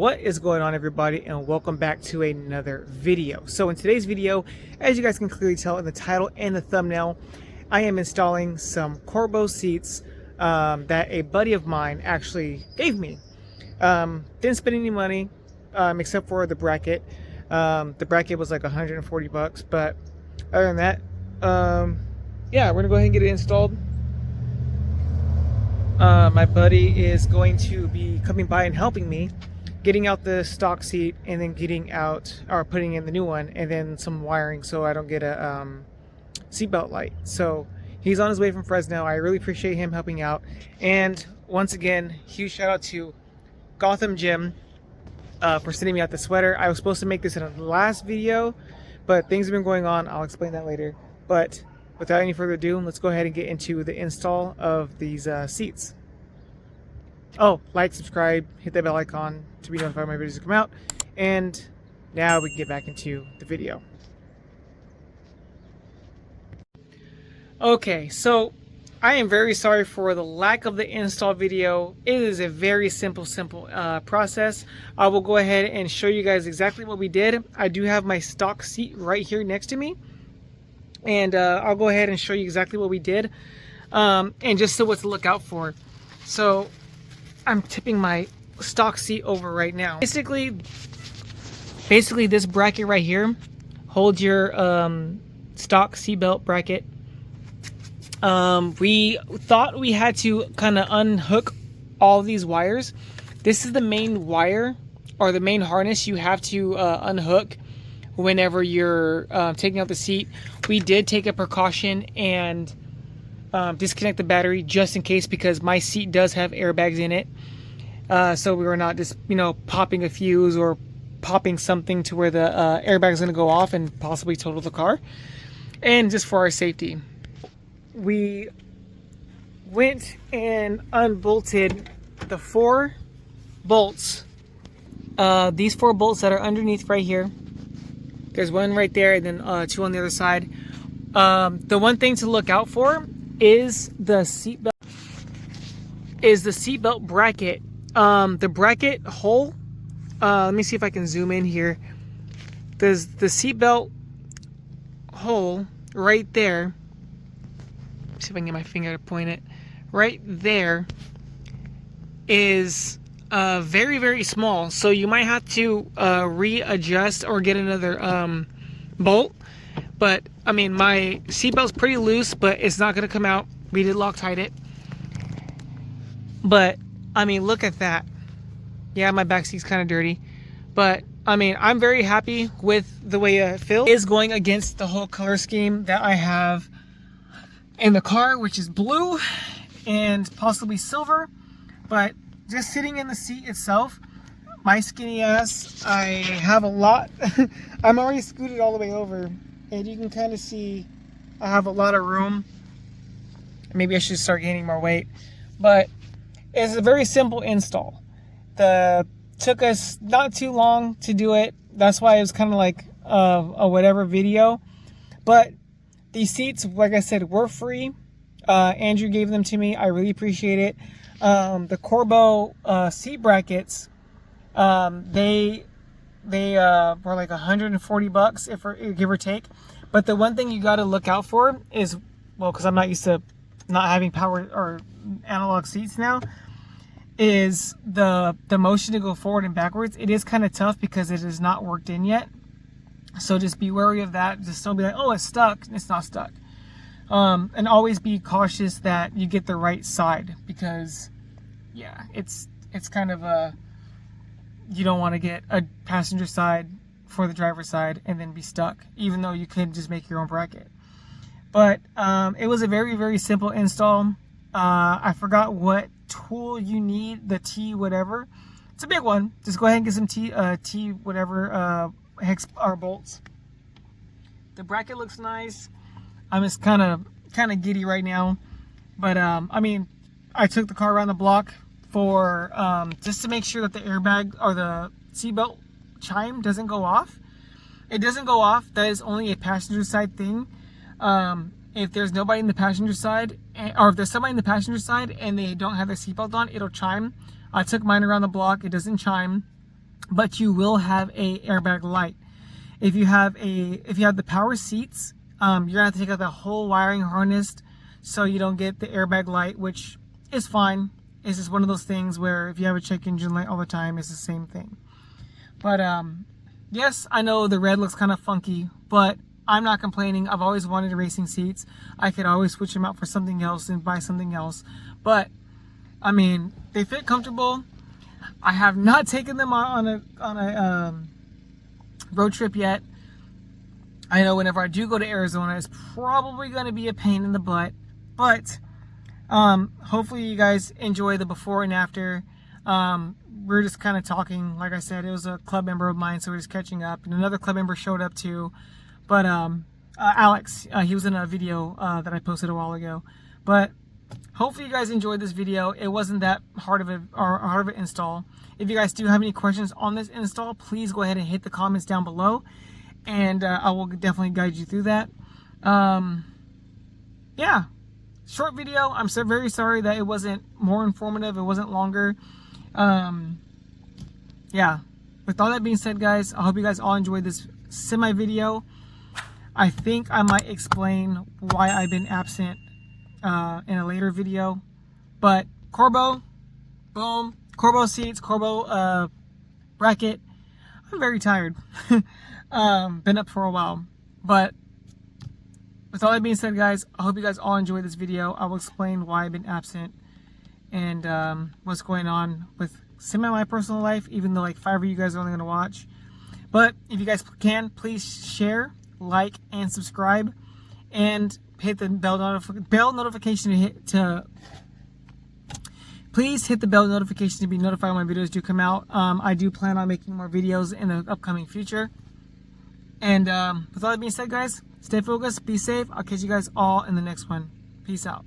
What is going on, everybody, and welcome back to another video. So in today's video, as you guys can clearly tell in the title and the thumbnail, I am installing some Corbeau seats that a buddy of mine actually gave me. Didn't spend any money except for the bracket. The bracket was like 140 bucks, but other than that, yeah, we're gonna go ahead and get it installed. My buddy is going to be coming by and helping me getting out the stock seat and then getting out or putting in the new one, and then some wiring so I don't get a seatbelt light. So he's on his way from Fresno. I really appreciate him helping out. And once again, huge shout out to Gotham Gym for sending me out the sweater. I was supposed to make this in the last video, but things have been going on. I'll explain that later. But without any further ado, let's go ahead and get into the install of these seats. Oh, like, subscribe, hit that bell icon to be notified when my videos come out. And now we can get back into the video. Okay, so I am very sorry for the lack of the install video. It is a very simple process. I will go ahead and show you guys exactly what we did. I do have my stock seat right here next to me. And I'll go ahead and show you exactly what we did. And just so what to look out for. So I'm tipping my stock seat over right now. Basically this bracket right here holds your stock seat belt bracket. We thought we had to kind of unhook all these wires. This is the main wire or the main harness you have to unhook whenever you're taking out the seat. We did take a precaution and disconnect the battery just in case, because my seat does have airbags in it. So we were not just, popping a fuse or popping something to where the airbag is going to go off and possibly total the car. And just for our safety, we went and unbolted the 4 bolts. These 4 bolts that are underneath right here. There's one right there and then 2 on the other side. The one thing to look out for is the seatbelt. Bracket. The bracket hole. Let me see if I can zoom in here. There's the seatbelt hole right there. See if I can get my finger to point it. Right there is very, very small. So you might have to readjust or get another bolt. But I mean, my seatbelt's pretty loose, but it's not going to come out. We did Loctite it. But I mean, look at that. Yeah, my back seat's kind of dirty. But I mean, I'm very happy with the way it feels. It is going against the whole color scheme that I have in the car, which is blue and possibly silver. But just sitting in the seat itself, my skinny ass, I have a lot. I'm already scooted all the way over, and you can kind of see I have a lot of room. Maybe I should start gaining more weight. But it's a very simple install. Took us not too long to do it. That's why it was kind of like a whatever video. But these seats, like I said, were free. Andrew gave them to me. I really appreciate it. The Corbeau seat brackets, they were like 140 bucks, give or take. But the one thing you got to look out for is, well, because I'm not used to not having power or analog seats now, is the motion to go forward and backwards. It is kind of tough because it is not worked in yet. So just be wary of that. Just don't be like, oh, it's stuck. It's not stuck. And always be cautious that you get the right side, because yeah, it's kind of you don't want to get a passenger side for the driver's side and then be stuck, even though you could just make your own bracket. But it was a very, very simple install. I forgot what tool you need, the T whatever. It's a big one. Just go ahead and get some T whatever hex or bolts. The bracket looks nice. I'm just kind of giddy right now, but I mean, I took the car around the block for just to make sure that the airbag or the seatbelt chime doesn't go off. It doesn't go off. That is only a passenger side thing. If there's nobody in the passenger side, or if there's somebody in the passenger side and they don't have their seatbelt on, it'll chime. I took mine around the block. It doesn't chime. but you will have a airbag light. If you have the power seats, you're gonna have to take out the whole wiring harness so you don't get the airbag light, which is fine. It's just one of those things where if you have a check engine light all the time, it's the same thing. But yes, I know the red looks kind of funky, but I'm not complaining. I've always wanted racing seats. I could always switch them out for something else and buy something else. But I mean, they fit comfortable. I have not taken them on a road trip yet. I know whenever I do go to Arizona, it's probably going to be a pain in the butt. But hopefully you guys enjoy the before and after. We're just kind of talking. Like I said, it was a club member of mine, so we're just catching up. And another club member showed up too. But Alex, he was in a video that I posted a while ago. But hopefully you guys enjoyed this video. It wasn't that hard of an install. If you guys do have any questions on this install, please go ahead and hit the comments down below, and I will definitely guide you through that. Yeah, short video. I'm so very sorry that it wasn't more informative. It wasn't longer. Yeah, with all that being said, guys, I hope you guys all enjoyed this semi video. I think I might explain why I've been absent in a later video. But Corbo, boom, Corbo seats, Corbo bracket. I'm very tired. Been up for a while. But with all that being said, guys, I hope you guys all enjoyed this video. I will explain why I've been absent and what's going on with my personal life, even though like 5 of you guys are only going to watch. But if you guys can, please share, like, and subscribe, and hit the bell notification please hit the bell notification to be notified when my videos do come out. I do plan on making more videos in the upcoming future. And with all that being said, guys, stay focused, be safe. I'll catch you guys all in the next one. Peace out.